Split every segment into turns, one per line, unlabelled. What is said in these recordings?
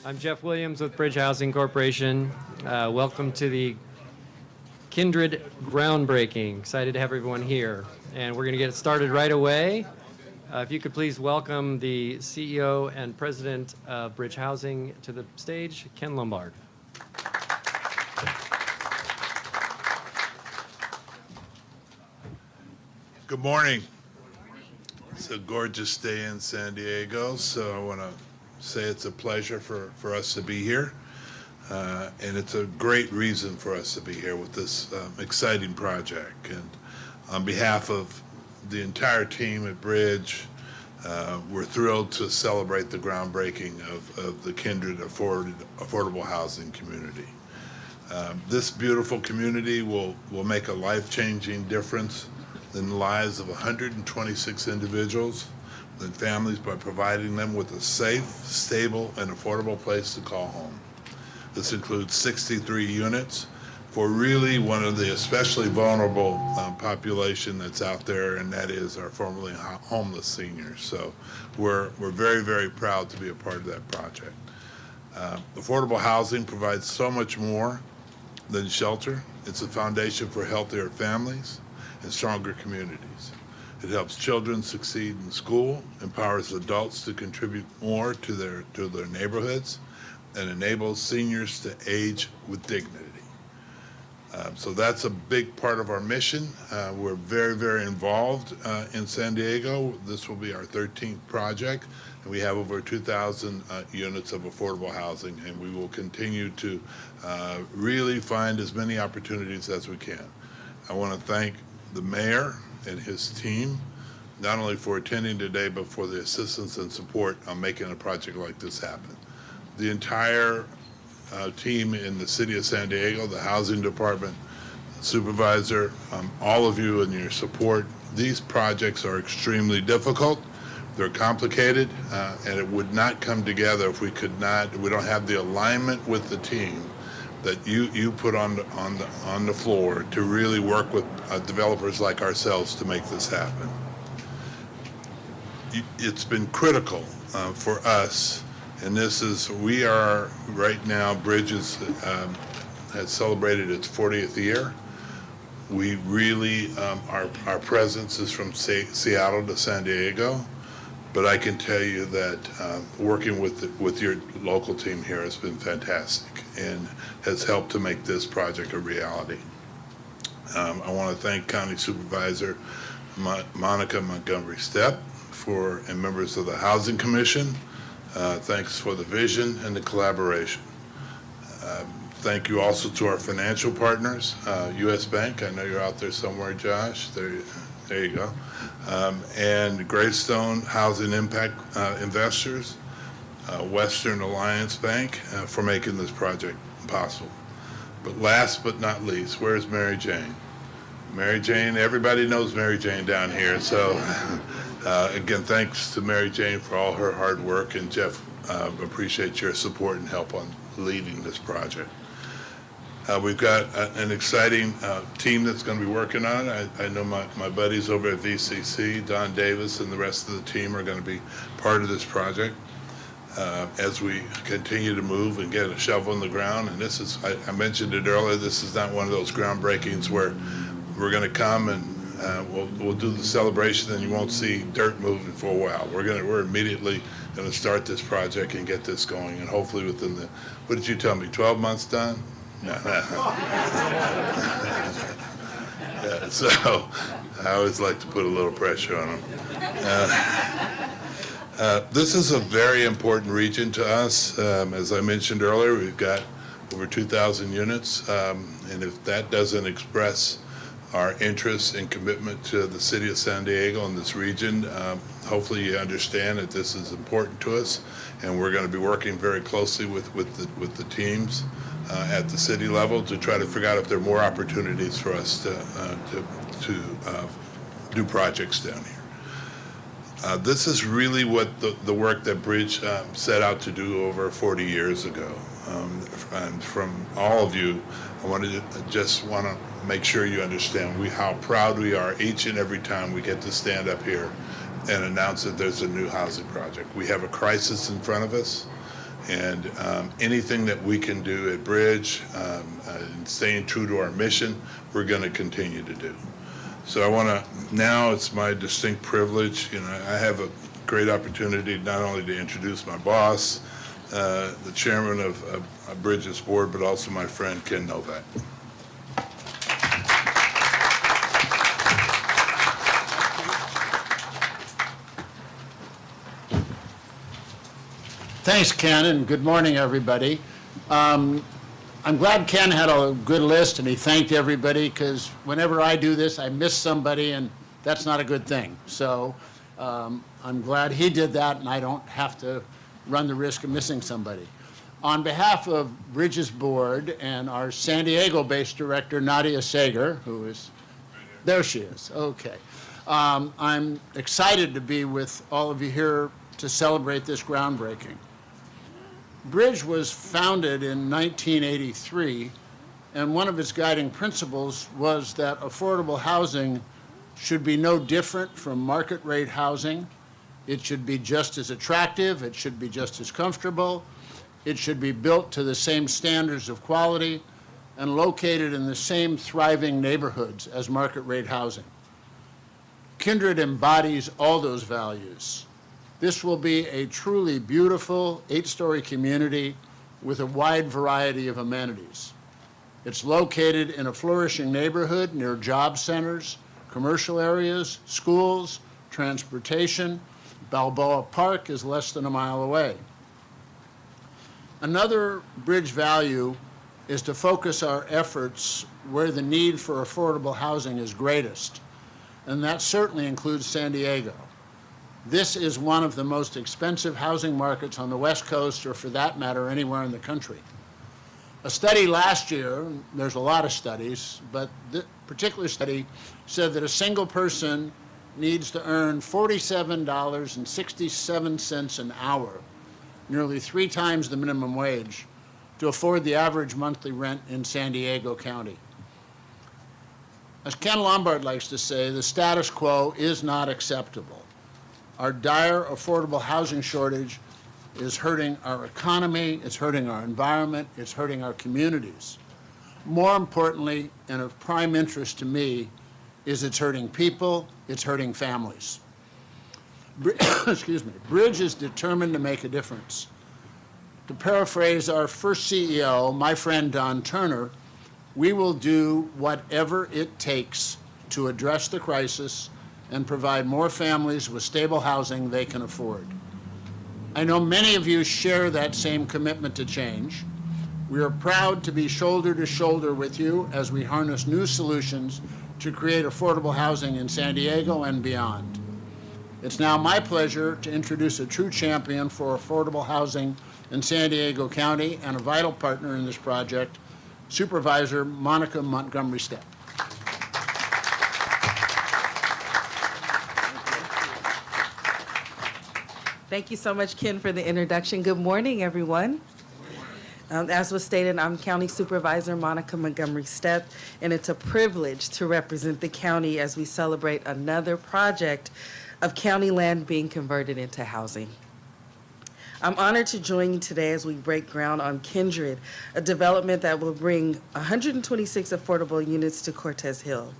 I'm Jeff Williams with Bridge Housing Corporation. Welcome to the Kindred groundbreaking. Excited to have everyone here. And we're going to get started right away. If you could please welcome the CEO and President of Bridge Housing to the stage, Ken Lombard.
Good morning. It's a gorgeous day in San Diego, so I want to say it's a pleasure for us to be here. And it's a great reason for us to be here with this exciting project. And on behalf of the entire team at Bridge, we're thrilled to celebrate the groundbreaking of the Kindred affordable housing community. This beautiful community will make a life-changing difference in the lives of 126 individuals and families by providing them with a safe, stable, and affordable place to call home. This includes 63 units for really one of the especially vulnerable population that's out there, and that is our formerly homeless seniors. So we're very, very proud to be a part of that project. Affordable housing provides so much more than shelter. It's a foundation for healthier families and stronger communities. It helps children succeed in school, empowers adults to contribute more to their neighborhoods, and enables seniors to age with dignity. So that's a big part of our mission. We're very, very involved in San Diego. This will be our 13th project, and we have over 2,000 units of affordable housing, and we will continue to really find as many opportunities as we can. I want to thank the mayor and his team, not only for attending today, but for the assistance and support on making a project like this happen. The entire team in the city of San Diego, the housing department, supervisor, all of you and your support. These projects are extremely difficult. They're complicated, and it would not come together if we don't have the alignment with the team that you put on the floor to really work with developers like ourselves to make this happen. It's been critical for us, and we are right now, Bridges has celebrated its 40th year. We really, our presence is from Seattle to San Diego, but I can tell you that working with your local team here has been fantastic and has helped to make this project a reality. I want to thank County Supervisor Monica Montgomery-Stepp and members of the Housing Commission. Thanks for the vision and the collaboration. Thank you also to our financial partners, U.S. Bank. I know you're out there somewhere, Josh. There you go. And Greystone Housing Impact Investors, Western Alliance Bank for making this project possible. But last but not least, where's Mary Jane? Mary Jane, everybody knows Mary Jane down here. So again, thanks to Mary Jane for all her hard work, and Jeff, appreciate your support and help on leading this project. We've got an exciting team that's going to be working on it. I know my buddies over at VCC, Don Davis and the rest of the team are going to be part of this project as we continue to move and get a shovel in the ground. And this is, I mentioned it earlier, this is not one of those groundbreakings where we're going to come and we'll do the celebration and you won't see dirt moving for a while. We're immediately going to start this project and get this going, and hopefully within what did you tell me, 12 months, Don? No. Yeah, so I always like to put a little pressure on them. This is a very important region to us. As I mentioned earlier, we've got over 2,000 units, and if that doesn't express our interest and commitment to the city of San Diego and this region, hopefully you understand that this is important to us, and we're going to be working very closely with the teams at the city level to try to figure out if there are more opportunities for us to do projects down here. This is really what the work that Bridge set out to do over 40 years ago. And from all of you, I just want to make sure you understand how proud we are each and every time we get to stand up here and announce that there's a new housing project. We have a crisis in front of us, And anything that we can do at Bridge, and staying true to our mission, we're going to continue to do. So I want to, now it's my distinct privilege, I have a great opportunity not only to introduce my boss, the chairman of Bridges board, but also my friend Ken Novak.
Thanks, Ken, and good morning, everybody. I'm glad Ken had a good list and he thanked everybody, because whenever I do this, I miss somebody, and that's not a good thing. So I'm glad he did that and I don't have to run the risk of missing somebody. On behalf of Bridges Board and our San Diego-based director, Nadia Sager, who is, there she is, okay. I'm excited to be with all of you here to celebrate this groundbreaking. Bridge was founded in 1983, and one of its guiding principles was that affordable housing should be no different from market rate housing. It should be just as attractive, it should be just as comfortable, it should be built to the same standards of quality, and located in the same thriving neighborhoods as market rate housing. Kindred embodies all those values. This will be a truly beautiful 8-story community with a wide variety of amenities. It's located in a flourishing neighborhood near job centers, commercial areas, schools, transportation. Balboa Park is less than a mile away. Another Bridge value is to focus our efforts where the need for affordable housing is greatest, and that certainly includes San Diego. This is one of the most expensive housing markets on the West Coast, or for that matter, anywhere in the country. A study last year, there's a lot of studies, but this particular study said that a single person needs to earn $47.67 an hour, nearly 3 times the minimum wage, to afford the average monthly rent in San Diego County. As Ken Lombard likes to say, the status quo is not acceptable. Our dire affordable housing shortage is hurting our economy, it's hurting our environment, it's hurting our communities. More importantly, and of prime interest to me, is it's hurting people, it's hurting families. Excuse me. Bridge is determined to make a difference. To paraphrase our first CEO, my friend Don Turner, we will do whatever it takes to address the crisis and provide more families with stable housing they can afford. I know many of you share that same commitment to change. We are proud to be shoulder to shoulder with you as we harness new solutions to create affordable housing in San Diego and beyond. It's now my pleasure to introduce a true champion for affordable housing in San Diego County and a vital partner in this project, Supervisor Monica Montgomery Stepp.
Thank you so much, Ken, for the introduction. Good morning, everyone. As was stated, I'm County Supervisor Monica Montgomery Stepp, and it's a privilege to represent the county as we celebrate another project of county land being converted into housing. I'm honored to join you today as we break ground on Kindred, a development that will bring 126 affordable units to Cortez Hill.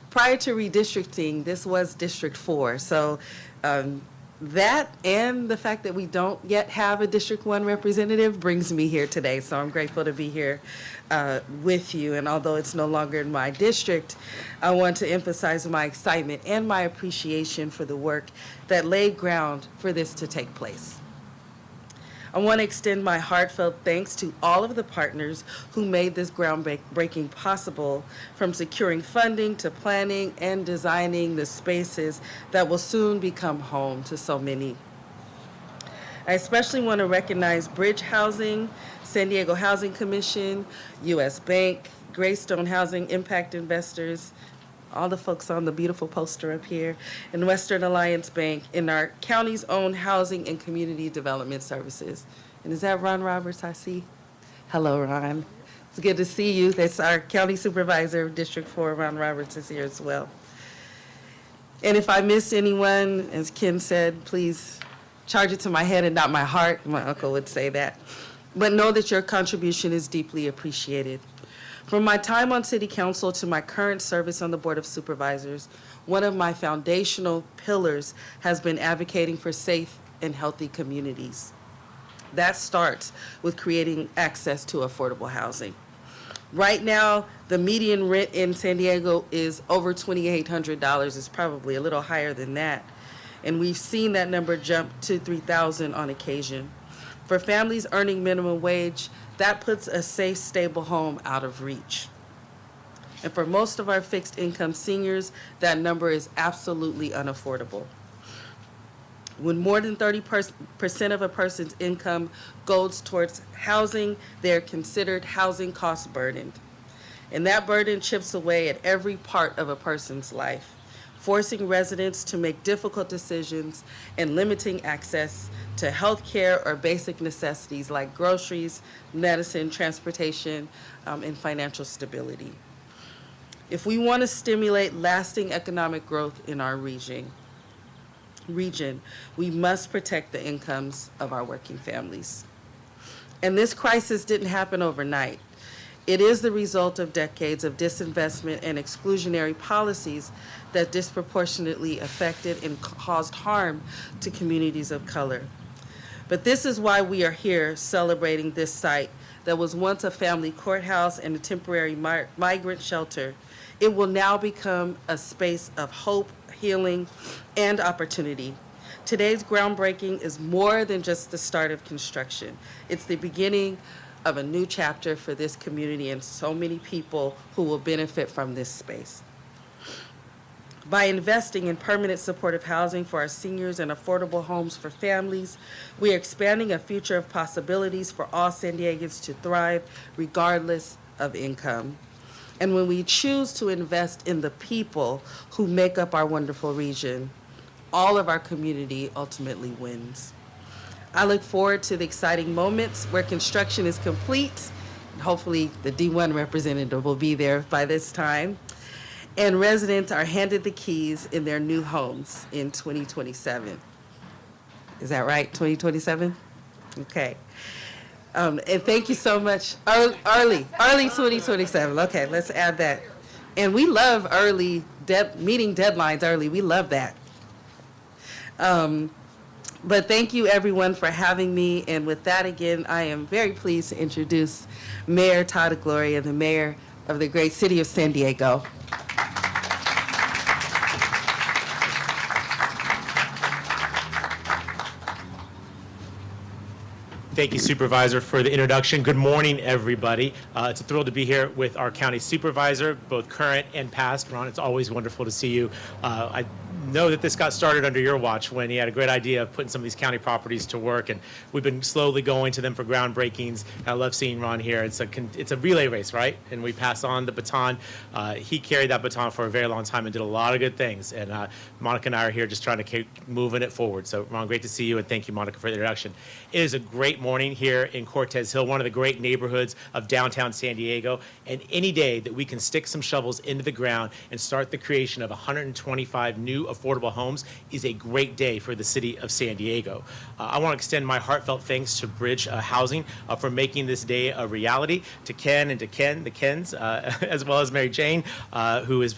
Prior to redistricting, this was District 4, so that and the fact that we don't yet have a District 1 representative brings me here today, so I'm grateful to be here with you. And although it's no longer in my district, I want to emphasize my excitement and my appreciation for the work that laid ground for this to take place. I want to extend my heartfelt thanks to all of the partners who made this groundbreaking possible, from securing funding to planning and designing the spaces that will soon become home to so many. I especially want to recognize Bridge Housing, San Diego Housing Commission, U.S. Bank, Greystone Housing Impact Investors, all the folks on the beautiful poster up here, and Western Alliance Bank, in our county's own Housing and Community Development Services. And is that Ron Roberts I see? Hello, Ron. It's good to see you. That's our County Supervisor of District 4, Ron Roberts, is here as well. And if I miss anyone, as Ken said, please charge it to my head and not my heart. My uncle would say that. But know that your contribution is deeply appreciated. From my time on City Council to my current service on the Board of Supervisors, one of my foundational pillars has been advocating for safe and healthy communities. That starts with creating access to affordable housing. Right now, the median rent in San Diego is over $2,800. It's probably a little higher than that. And we've seen that number jump to $3,000 on occasion. For families earning minimum wage, that puts a safe, stable home out of reach. And for most of our fixed income seniors, that number is absolutely unaffordable. When more than 30% of a person's income goes towards housing, they're considered housing cost burdened. And that burden chips away at every part of a person's life, forcing residents to make difficult decisions and limiting access to health care or basic necessities like groceries, medicine, transportation, and financial stability. If we want to stimulate lasting economic growth in our region, we must protect the incomes of our working families. And this crisis didn't happen overnight. It is the result of decades of disinvestment and exclusionary policies that disproportionately affected and caused harm to communities of color. But this is why we are here celebrating this site that was once a family courthouse and a temporary migrant shelter. It will now become a space of hope, healing, and opportunity. Today's groundbreaking is more than just the start of construction. It's the beginning of a new chapter for this community and so many people who will benefit from this space. By investing in permanent supportive housing for our seniors and affordable homes for families, we are expanding a future of possibilities for all San Diegans to thrive regardless of income. And when we choose to invest in the people who make up our wonderful region, all of our community ultimately wins. I look forward to the exciting moments where construction is complete. Hopefully the D1 representative will be there by this time. And residents are handed the keys in their new homes in 2027. Is that right, 2027? Okay. And thank you so much. Early 2027. Okay, let's add that. And we love meeting deadlines early. We love that. But thank you everyone for having me. And with that, again, I am very pleased to introduce Mayor Todd Gloria, the mayor of the great city of San Diego.
Thank you, Supervisor, for the introduction. Good morning, everybody. It's a thrill to be here with our county supervisor, both current and past. Ron, it's always wonderful to see you. I know that this got started under your watch when you had a great idea of putting some of these county properties to work, and we've been slowly going to them for groundbreakings. I love seeing Ron here. It's a relay race, right? And we pass on the baton. He carried that baton for a very long time and did a lot of good things. And Monica and I are here just trying to keep moving it forward. So, Ron, great to see you, and thank you, Monica, for the introduction. It is a great morning here in Cortez Hill, one of the great neighborhoods of downtown San Diego. And any day that we can stick some shovels into the ground and start the creation of 125 new affordable homes is a great day for the city of San Diego. I want to extend my heartfelt thanks to Bridge Housing for making this day a reality, to Ken and to the Kens, as well as Mary Jane, who has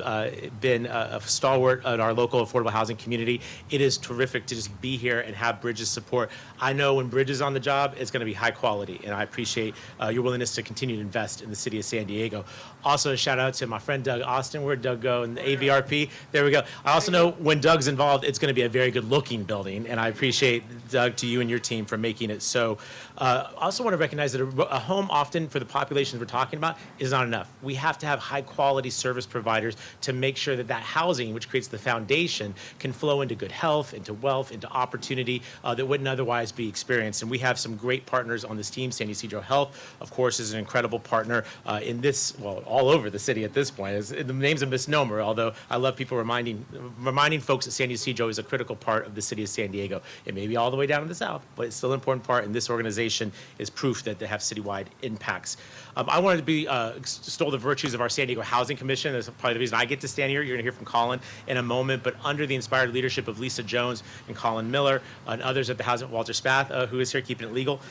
been a stalwart at our local affordable housing community. It is terrific to just be here and have Bridge's support. I know when Bridge is on the job, it's going to be high quality, and I appreciate your willingness to continue to invest in the city of San Diego. Also, a shout out to my friend Doug Austin. Where'd Doug go? And the AVRP. There we go. I also know when Doug's involved, it's going to be a very good looking building, and I appreciate, Doug, to you and your team for making it so. I also want to recognize that a home often for the populations we're talking about is not enough. We have to have high quality service providers to make sure that that housing, which creates the foundation, can flow into good health, into wealth, into opportunity that wouldn't otherwise be experienced. And we have some great partners on this team. San Ysidro Health, of course, is an incredible partner in this, well, all over the city at this point. The name's a misnomer, although I love people reminding finding folks at San Ysidro is a critical part of the city of San Diego. It may be all the way down to the south, but it's still an important part, and this organization is proof that they have citywide impacts. I wanted to extol the virtues of our San Diego Housing Commission. That's probably the reason I get to stand here. You're going to hear from Colin in a moment, but under the inspired leadership of Lisa Jones and Colin Miller and others at the Housing, Walter Spath, who is here keeping it legal,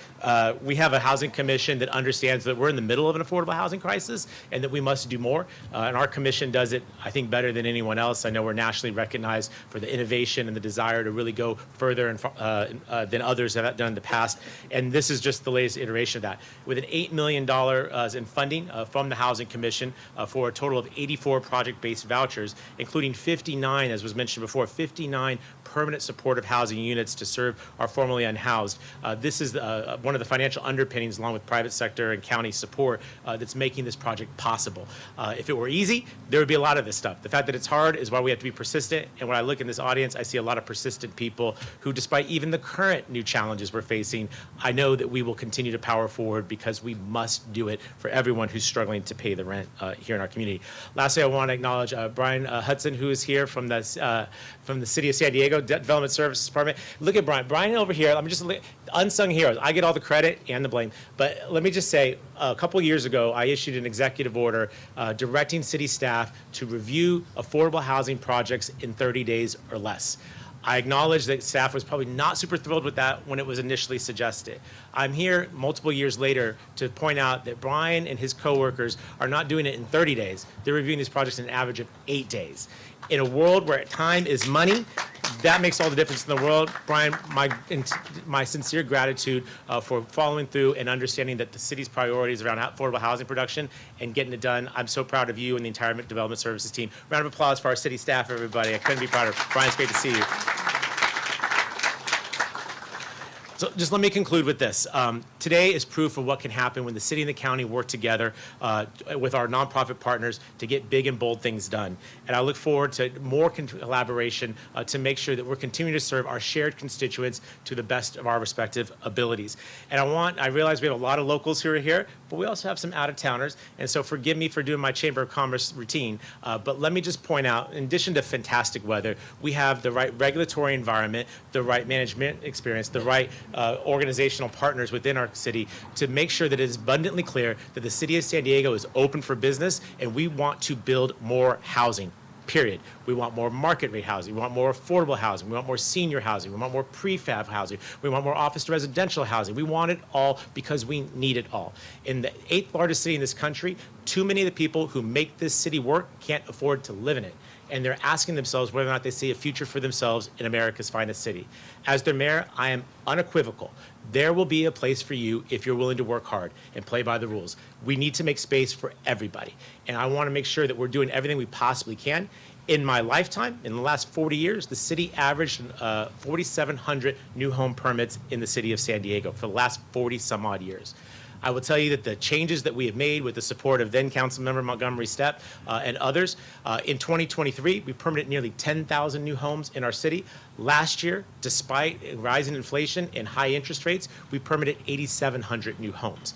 we have a housing commission that understands that we're in the middle of an affordable housing crisis and that we must do more. And our commission does it, I think, better than anyone else. I know we're nationally recognized for the innovation and the desire to really go further than others have done in the past. And this is just the latest iteration of that. With an $8 million in funding from the Housing Commission for a total of 84 project-based vouchers, including 59, as was mentioned before, 59 permanent supportive housing units to serve our formerly unhoused. This is one of the financial underpinnings, along with private sector and county support, that's making this project possible. If it were easy, there would be a lot of this stuff. The fact that it's hard is why we have to be persistent. And when I look in this audience, I see a lot of persistent people who, despite even the current new challenges we're facing, I know that we will continue to power forward because we must do it for everyone who's struggling to pay the rent here in our community. Lastly, I want to acknowledge Brian Hudson, who is here from the City of San Diego Development Services Department. Look at Brian. Brian over here, let me just unsung heroes. I get all the credit and the blame, but let me just say, a couple years ago, I issued an executive order directing city staff to review affordable housing projects in 30 days or less. I acknowledge that staff was probably not super thrilled with that when it was initially suggested. I'm here multiple years later to point out that Brian and his coworkers are not doing it in 30 days. They're reviewing these projects in an average of 8 days. In a world where time is money, that makes all the difference in the world. Brian, my sincere gratitude for following through and understanding that the city's priorities around affordable housing production and getting it done. I'm so proud of you and the entire development services team. Round of applause for our city staff, everybody. I couldn't be prouder. Brian, it's great to see you. So just let me conclude with this. Today is proof of what can happen when the city and the county work together with our nonprofit partners to get big and bold things done. And I look forward to more collaboration to make sure that we're continuing to serve our shared constituents to the best of our respective abilities. And I realize we have a lot of locals who are here, but we also have some out-of-towners. And so forgive me for doing my Chamber of Commerce routine, but let me just point out, in addition to fantastic weather, we have the right regulatory environment, the right management experience, the right organizational partners within our city to make sure that it is abundantly clear that the city of San Diego is open for business and we want to build more housing, period. We want more market rate housing. We want more affordable housing. We want more senior housing. We want more prefab housing. We want more office to residential housing. We want it all because we need it all. In the 8th largest city in this country, too many of the people who make this city work can't afford to live in it. And they're asking themselves whether or not they see a future for themselves in America's finest city. As their mayor, I am unequivocal. There will be a place for you if you're willing to work hard and play by the rules. We need to make space for everybody. And I want to make sure that we're doing everything we possibly can. In my lifetime, in the last 40 years, the city averaged 4,700 new home permits in the city of San Diego for the last 40 some odd years. I will tell you that the changes that we have made with the support of then Councilmember Montgomery Stepp and others, in 2023, we permitted nearly 10,000 new homes in our city. Last year, despite rising inflation and high interest rates, we permitted 8,700 new homes,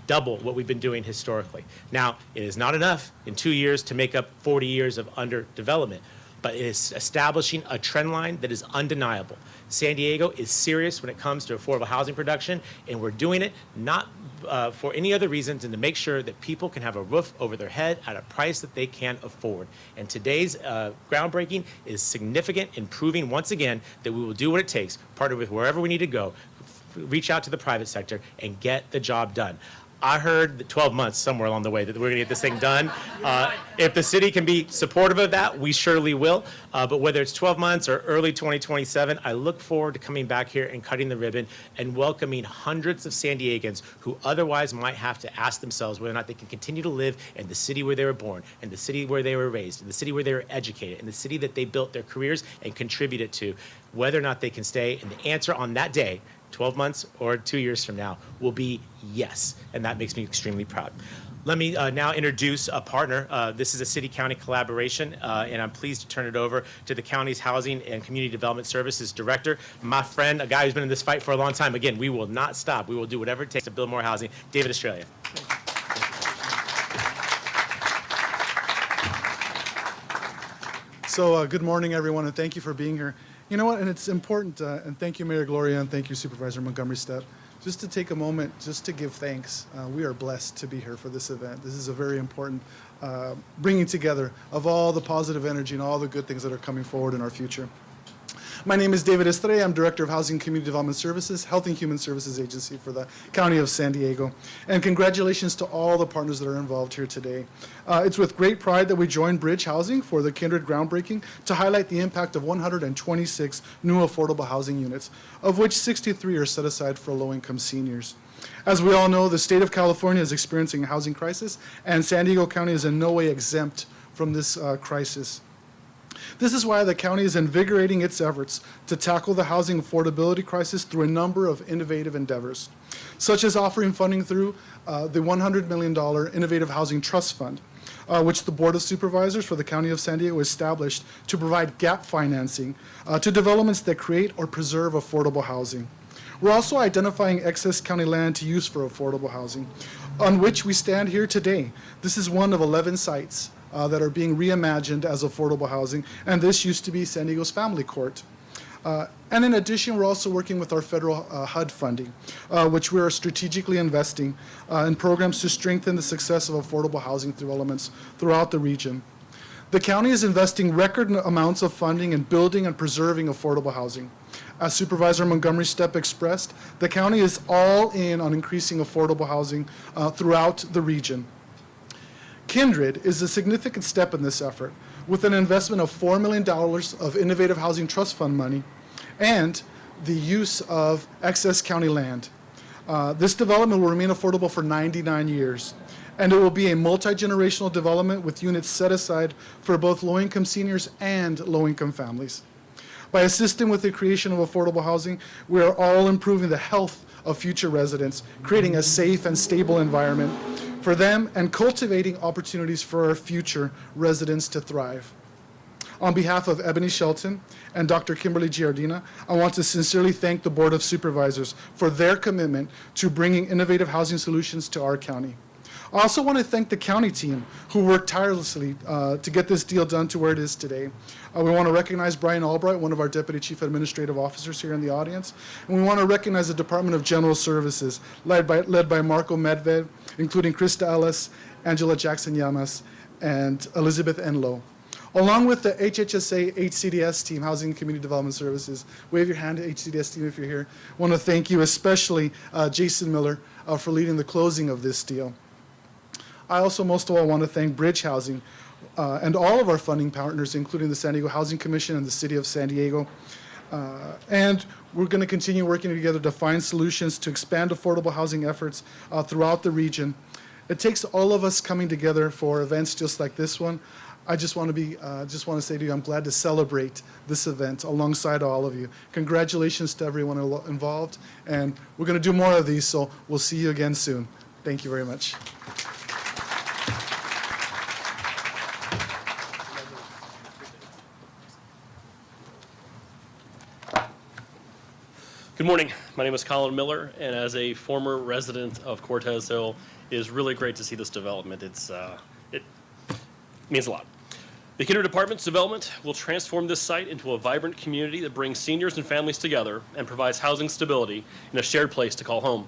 double what we've been doing historically. Now, it is not enough in 2 years to make up 40 years of underdevelopment, but it is establishing a trend line that is undeniable. San Diego is serious when it comes to affordable housing production, and we're doing it not for any other reason than to make sure that people can have a roof over their head at a price that they can afford. And today's groundbreaking is significant in proving once again that we will do what it takes, partner with wherever we need to go, reach out to the private sector, and get the job done. I heard that 12 months somewhere along the way that we're going to get this thing done. If the city can be supportive of that, we surely will. But whether it's 12 months or early 2027, I look forward to coming back here and cutting the ribbon and welcoming hundreds of San Diegans who otherwise might have to ask themselves whether or not they can continue to live in the city where they were born, in the city where they were raised, in the city where they were educated, in the city that they built their careers and contributed to, whether or not they can stay. And the answer on that day, 12 months or 2 years from now, will be yes, and that makes me extremely proud. Let me now introduce a partner. This is a city-county collaboration, and I'm pleased to turn it over to the county's Housing and Community Development Services Director, my friend, a guy who's been in this fight for a long time. Again, we will not stop. We will do whatever it takes to build more housing. David Estrella.
Good morning, everyone, and thank you for being here. You know what, and it's important, and thank you, Mayor Gloria, and thank you, Supervisor Montgomery Stepp, just to take a moment just to give thanks. We are blessed to be here for this event. This is a very important bringing together of all the positive energy and all the good things that are coming forward in our future. My name is David Estrella. I'm Director of Housing and Community Development Services, Health and Human Services Agency for the County of San Diego. And congratulations to all the partners that are involved here today. It's with great pride that we join Bridge Housing for the Kindred groundbreaking to highlight the impact of 126 new affordable housing units, of which 63 are set aside for low-income seniors. As we all know, the state of California is experiencing a housing crisis, and San Diego County is in no way exempt from this crisis. This is why the county is invigorating its efforts to tackle the housing affordability crisis through a number of innovative endeavors, such as offering funding through the $100 million Innovative Housing Trust Fund, which the Board of Supervisors for the County of San Diego established to provide gap financing to developments that create or preserve affordable housing. We're also identifying excess county land to use for affordable housing, on which we stand here today. This is one of 11 sites that are being reimagined as affordable housing, and this used to be San Diego's Family Court. And in addition, we're also working with our federal HUD funding, which we are strategically investing in programs to strengthen the success of affordable housing developments throughout the region. The county is investing record amounts of funding in building and preserving affordable housing. As Supervisor Montgomery Stepp expressed, the county is all in on increasing affordable housing throughout the region. Kindred is a significant step in this effort, with an investment of $4 million of Innovative Housing Trust Fund money and the use of excess county land. This development will remain affordable for 99 years, and it will be a multi-generational development with units set aside for both low-income seniors and low-income families. By assisting with the creation of affordable housing, we are all improving the health of future residents, creating a safe and stable environment for them, and cultivating opportunities for our future residents to thrive. On behalf of Ebony Shelton and Dr. Kimberly Giardina, I want to sincerely thank the Board of Supervisors for their commitment to bringing innovative housing solutions to our county. I also want to thank the county team who worked tirelessly to get this deal done to where it is today. We want to recognize Brian Albright, one of our Deputy Chief Administrative Officers here in the audience. And we want to recognize the Department of General Services, led by Marco Medved, including Krista Ellis, Angela Jackson-Llamas, and Elizabeth Enlow. Along with the HHSA HCDS team, Housing and Community Development Services. Wave your hand to HCDS team if you're here. I want to thank you, especially Jason Miller, for leading the closing of this deal. I also most of all want to thank Bridge Housing and all of our funding partners, including the San Diego Housing Commission and the City of San Diego. And we're going to continue working together to find solutions to expand affordable housing efforts throughout the region. It takes all of us coming together for events just like this one. I just want to say to you, I'm glad to celebrate this event alongside all of you. Congratulations to everyone involved, and we're going to do more of these, so we'll see you again soon. Thank you very much.
Good morning. My name is Colin Miller, and as a former resident of Cortez Hill, it is really great to see this development. It means a lot. The Kindred Apartments development will transform this site into a vibrant community that brings seniors and families together and provides housing stability and a shared place to call home.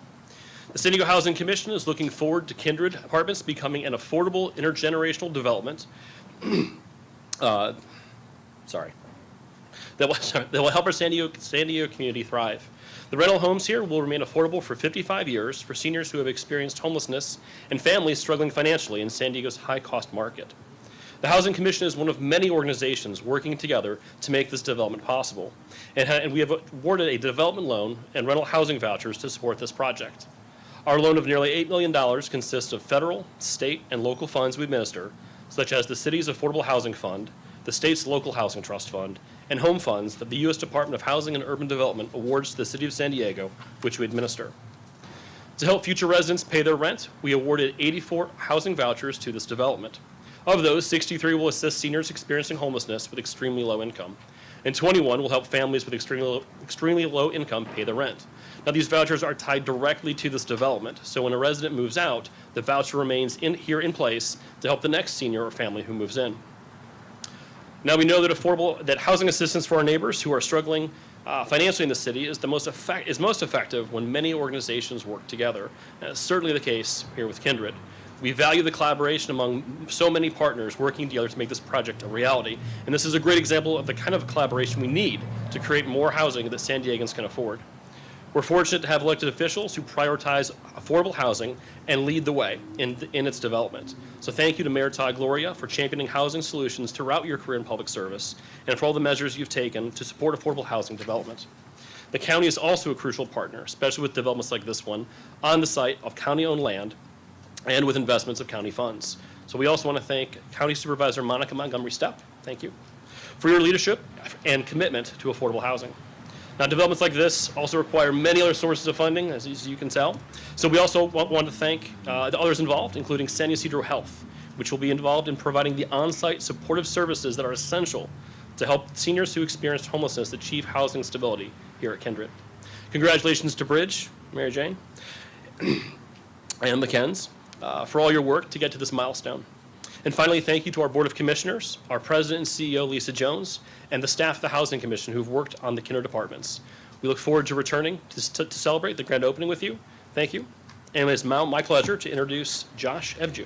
The San Diego Housing Commission is looking forward to Kindred Apartments becoming an affordable intergenerational development that will help our San Diego community thrive. The rental homes here will remain affordable for 55 years for seniors who have experienced homelessness and families struggling financially in San Diego's high-cost market. The Housing Commission is one of many organizations working together to make this development possible, and we have awarded a development loan and rental housing vouchers to support this project. Our loan of nearly $8 million consists of federal, state, and local funds we administer, such as the city's Affordable Housing Fund, the state's Local Housing Trust Fund, and home funds that the U.S. Department of Housing and Urban Development awards to the City of San Diego, which we administer. To help future residents pay their rent, we awarded 84 housing vouchers to this development. Of those, 63 will assist seniors experiencing homelessness with extremely low income, and 21 will help families with extremely low income pay their rent. Now, these vouchers are tied directly to this development, so when a resident moves out, the voucher remains in place to help the next senior or family who moves in. Now we know that housing assistance for our neighbors who are struggling financially in the city is most effective when many organizations work together. And that's certainly the case here with Kindred. We value the collaboration among so many partners working together to make this project a reality. And this is a great example of the kind of collaboration we need to create more housing that San Diegans can afford. We're fortunate to have elected officials who prioritize affordable housing and lead the way in its development. So thank you to Mayor Todd Gloria for championing housing solutions throughout your career in public service and for all the measures you've taken to support affordable housing development. The county is also a crucial partner, especially with developments like this one, on the site of county-owned land and with investments of county funds. So we also want to thank County Supervisor Monica Montgomery Stepp, thank you, for your leadership and commitment to affordable housing. Now, developments like this also require many other sources of funding, as you can tell. So we also want to thank the others involved, including San Ysidro Health, which will be involved in providing the on-site supportive services that are essential to help seniors who experience homelessness achieve housing stability here at Kindred. Congratulations to Bridge, Mary Jane, and McKenz for all your work to get to this milestone. And finally, thank you to our Board of Commissioners, our President and CEO, Lisa Jones, and the staff of the Housing Commission who've worked on the Kindred departments. We look forward to returning to celebrate the grand opening with you. Thank you. And it's now my pleasure to introduce Josh Evju.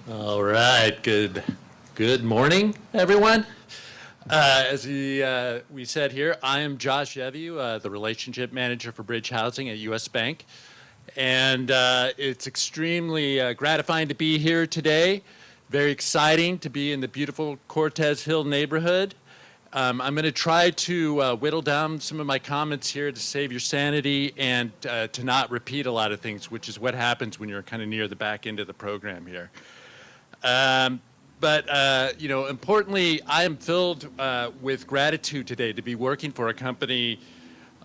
All right, good morning, everyone. As we said here, I am Josh Evju, the Relationship Manager for Bridge Housing at U.S. Bank. And it's extremely gratifying to be here today. Very exciting to be in the beautiful Cortez Hill neighborhood. I'm going to try to whittle down some of my comments here to save your sanity and to not repeat a lot of things, which is what happens when you're kind of near the back end of the program here. But importantly, I am filled with gratitude today to be working for a company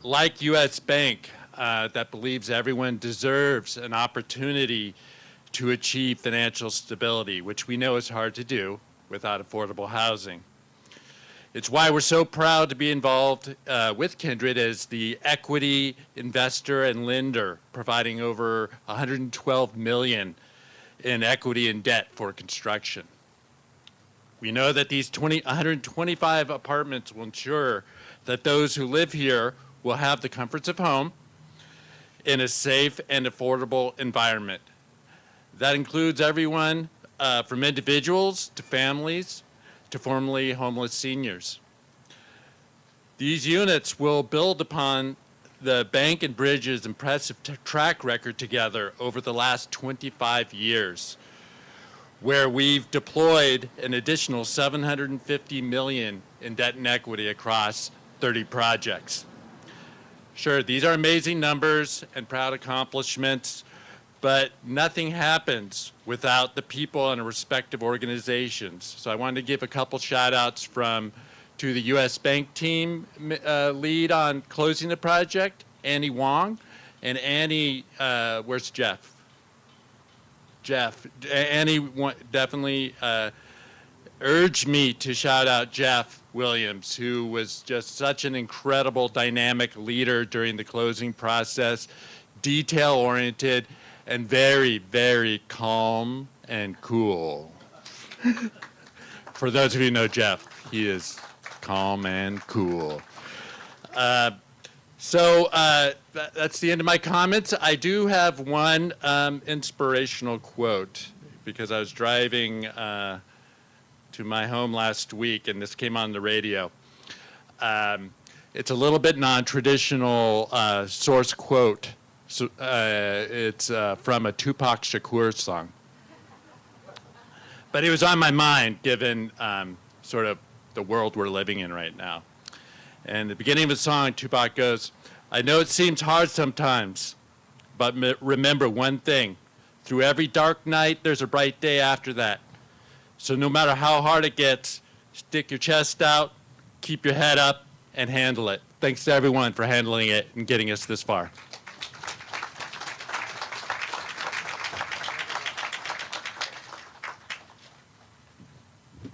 like U.S. Bank that believes everyone deserves an opportunity to achieve financial stability, which we know is hard to do without affordable housing. It's why we're so proud to be involved with Kindred as the equity investor and lender, providing over $112 million in equity and debt for construction. We know that these 125 apartments will ensure that those who live here will have the comforts of home in a safe and affordable environment. That includes everyone from individuals to families to formerly homeless seniors. These units will build upon the Bank and Bridge's impressive track record together over the last 25 years, where we've deployed an additional $750 million in debt and equity across 30 projects. Sure, these are amazing numbers and proud accomplishments, but nothing happens without the people and respective organizations. So I wanted to give a couple shout outs to the U.S. Bank team lead on closing the project, Annie Wong, and Annie, where's Jeff? Annie definitely urged me to shout out Jeff Williams, who was just such an incredible dynamic leader during the closing process, detail-oriented, and very, very calm and cool. For those of you who know Jeff, he is calm and cool. So that's the end of my comments. I do have one inspirational quote because I was driving to my home last week and this came on the radio. It's a little bit non-traditional source quote. So, it's from a Tupac Shakur song. But it was on my mind given sort of the world we're living in right now. And the beginning of the song, Tupac goes, "I know it seems hard sometimes, but remember one thing. Through every dark night, there's a bright day after that. So no matter how hard it gets, stick your chest out, keep your head up, and handle it." Thanks to everyone for handling it and getting us this far.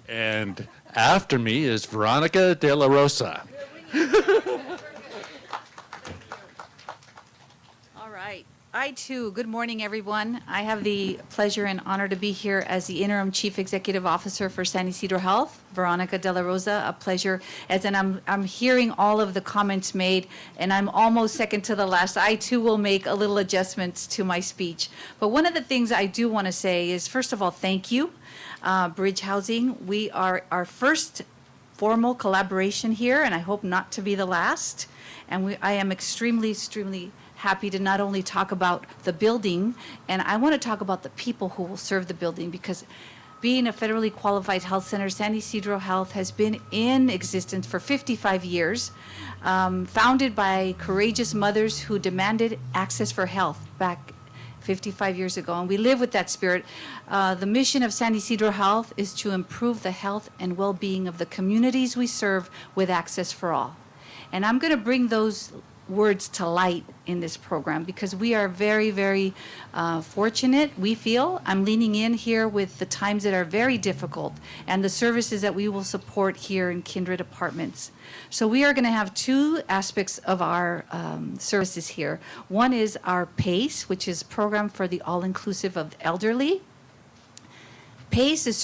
And after me is Veronica De La Rosa.
I too, good morning, everyone. I have the pleasure and honor to be here as the interim chief executive officer for San Ysidro Health, Veronica De La Rosa. A pleasure, I'm hearing all of the comments made, and I'm almost second to the last. I too will make a little adjustments to my speech. But one of the things I do want to say is, first of all, thank you, Bridge Housing. We are our first formal collaboration here, and I hope not to be the last. And I am extremely happy to not only talk about the building, and I want to talk about the people who will serve the building, because being a federally qualified health center, San Ysidro Health has been in existence for 55 years, founded by courageous mothers who demanded access for health back 55 years ago, and we live with that spirit. The mission of San Ysidro Health is to improve the health and well-being of the communities we serve with access for all. And I'm going to bring those words to light in this program, because we are very fortunate, we feel. I'm leaning in here with the times that are very difficult and the services that we will support here in Kindred Apartments. So we are going to have two aspects of our services here. One is our PACE, which is Program for the All-Inclusive of the Elderly. PACE is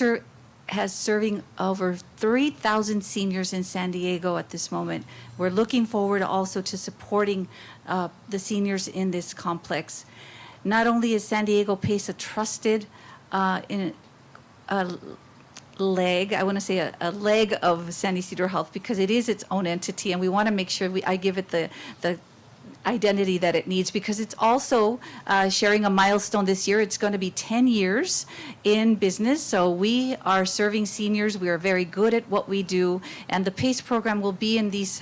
serving over 3,000 seniors in San Diego at this moment. We're looking forward also to supporting the seniors in this complex. Not only is San Diego PACE a trusted leg, I want to say a leg of San Ysidro Health, because it is its own entity, and we want to make sure I give it the identity that it needs, because it's also sharing a milestone this year. It's going to be 10 years in business. So we are serving seniors. We are very good at what we do, and the PACE program will be in this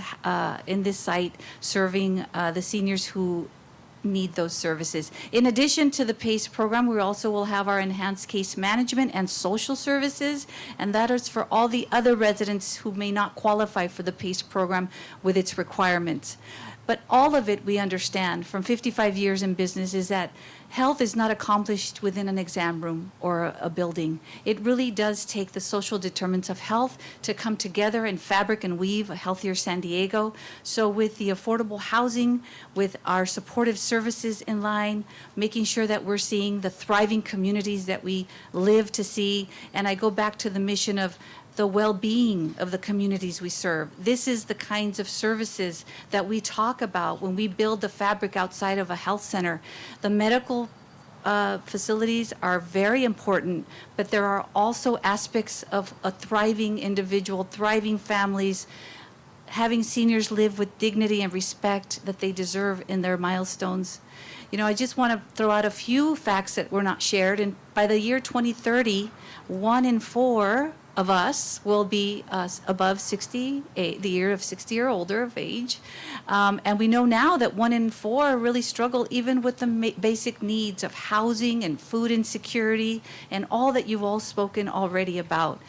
site serving the seniors who need those services. In addition to the PACE program, we also will have our enhanced case management and social services, and that is for all the other residents who may not qualify for the PACE program with its requirements. But all of it, we understand from 55 years in business, is that health is not accomplished within an exam room or a building. It really does take the social determinants of health to come together and fabric and weave a healthier San Diego. So with the affordable housing, with our supportive services in line, making sure that we're seeing the thriving communities that we live to see. And I go back to the mission of the well-being of the communities we serve. This is the kinds of services that we talk about when we build the fabric outside of a health center. The medical facilities are very important, but there are also aspects of a thriving individual, thriving families, having seniors live with dignity and respect that they deserve in their milestones. You know, I just want to throw out a few facts that were not shared. And by the year 2030, 1 in 4 of us will be above 60, the year of 60 or older of age. And we know now that 1 in 4 really struggle even with the basic needs of housing and food insecurity and all that you've all spoken already about.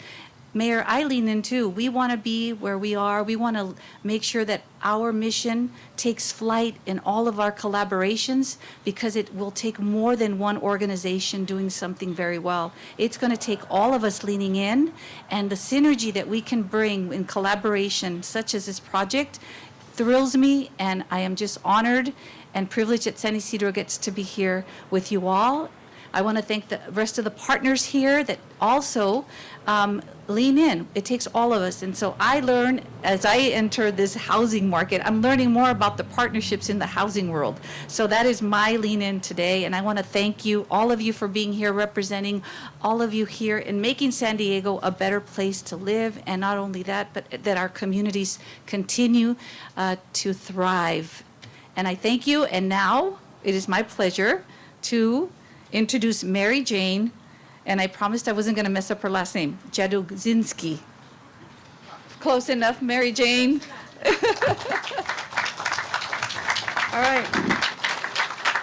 Mayor, I lean in too. We want to be where we are. We want to make sure that our mission takes flight in all of our collaborations, because it will take more than one organization doing something very well. It's going to take all of us leaning in, and the synergy that we can bring in collaboration, such as this project, thrills me, and I am just honored and privileged that San Ysidro gets to be here with you all. I want to thank the rest of the partners here that also lean in. It takes all of us. And so I learn, as I enter this housing market, I'm learning more about the partnerships in the housing world. So that is my lean in today. And I want to thank you, all of you, for being here, representing all of you here and making San Diego a better place to live. And not only that, but that our communities continue to thrive. And I thank you. And now it is my pleasure to introduce Mary Jane, and I promised I wasn't going to mess up her last name, Jadugzinski. Close enough, Mary Jane.
All right.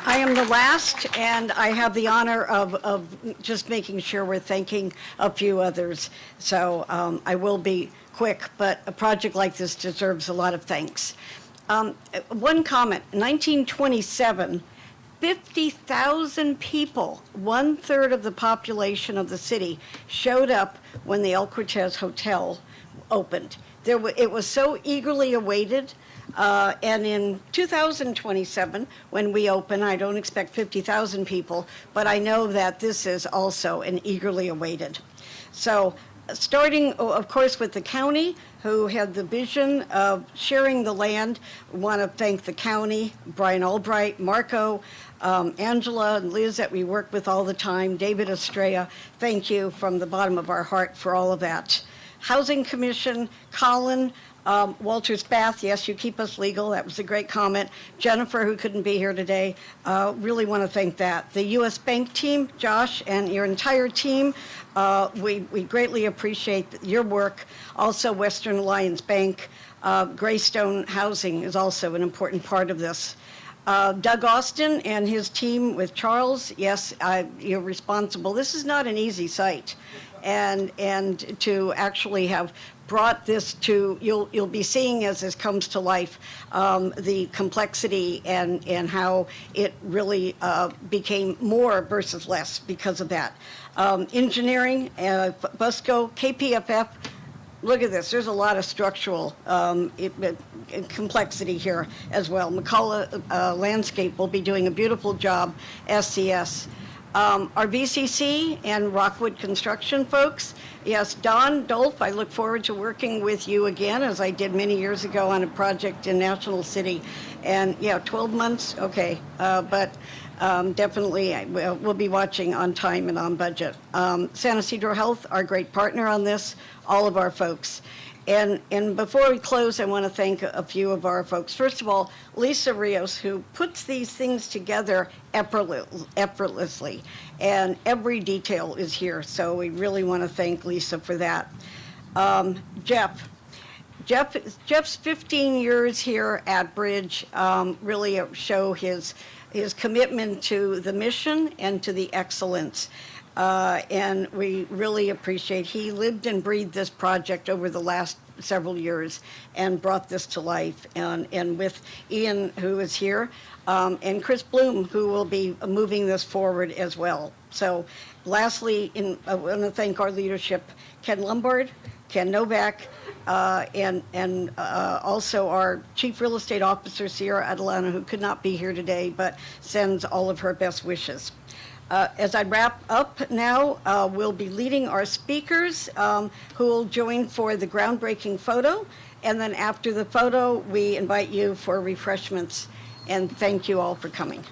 I am the last, and I have the honor of just making sure we're thanking a few others. So I will be quick, but a project like this deserves a lot of thanks. One comment, 1927, 50,000 people, 1/3 of the population of the city, showed up when the El Cortez Hotel opened. It was so eagerly awaited. And in 2027, when we open, I don't expect 50,000 people, but I know that this is also an eagerly awaited. So starting, of course, with the county, who had the vision of sharing the land. We want to thank the county, Brian Albright, Marco, Angela, and Liz that we work with all the time, David Estrella. Thank you from the bottom of our heart for all of that. Housing Commission, Colin, Walter Spath, yes, you keep us legal. That was a great comment. Jennifer, who couldn't be here today, really want to thank that. The U.S. Bank team, Josh, and your entire team, we greatly appreciate your work. Also, Western Alliance Bank, Greystone Housing is also an important part of this. Doug Austin and his team with Charles, yes, you're responsible. This is not an easy site. And to actually have brought this to, you'll be seeing as this comes to life, the complexity and how it really became more versus less because of that. Engineering, Busco, KPFF, look at this, there's a lot of structural complexity here as well. McCullough Landscape will be doing a beautiful job, SCS. Our VCC and Rockwood Construction folks, yes, Don Dolph, I look forward to working with you again, as I did many years ago on a project in National City. And yeah, 12 months, okay, but definitely we'll be watching on time and on budget. San Ysidro Health, our great partner on this, all of our folks. And before we close, I want to thank a few of our folks. First of all, Lisa Rios, who puts these things together effortlessly, and every detail is here. So we really want to thank Lisa for that. Jeff's 15 years here at Bridge really show his commitment to the mission and to the excellence. And we really appreciate, he lived and breathed this project over the last several years and brought this to life. And with Ian, who is here, and Chris Bloom, who will be moving this forward as well. So lastly, I want to thank our leadership, Ken Lombard, Ken Novak, and also our Chief Real Estate Officer, Sierra Adelana, who could not be here today, but sends all of her best wishes. As I wrap up now, we'll be leading our speakers who will join for the groundbreaking photo. And then after the photo, we invite you for refreshments. And thank you all for coming.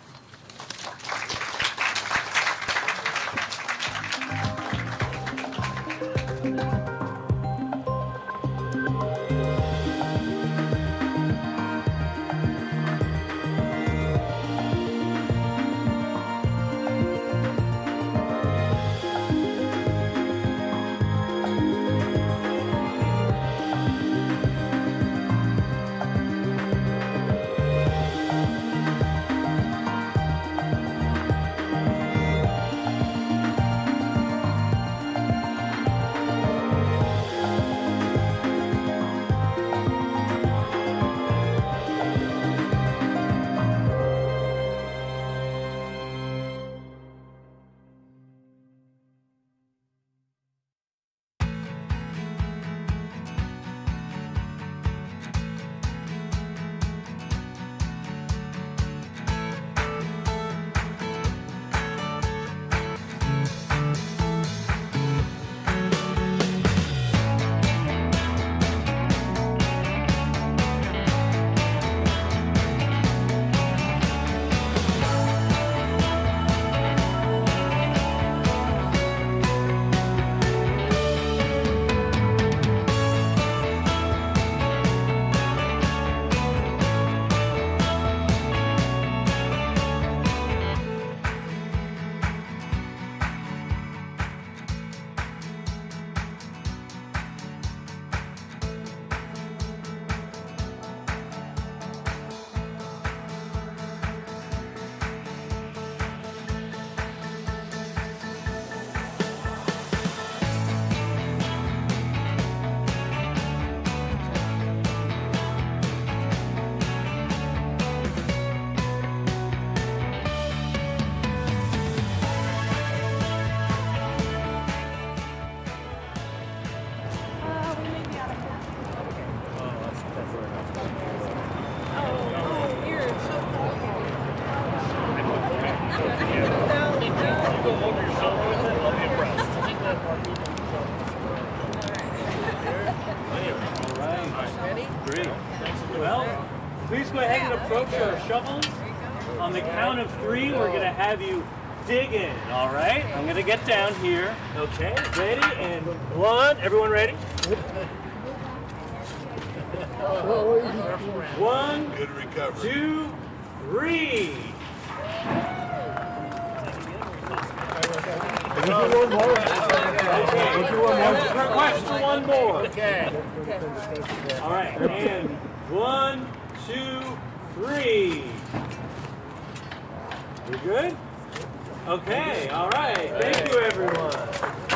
Well, please go ahead and approach our shovels. On the count of 3, we're going to have you dig in, all right? I'm going to get down here. Okay, ready? And 1, everyone ready? 1,
Good recovery.
2, 3. Request for one more. Okay. All right, and 1, 2, 3. You good? Okay, all right. Thank you, everyone.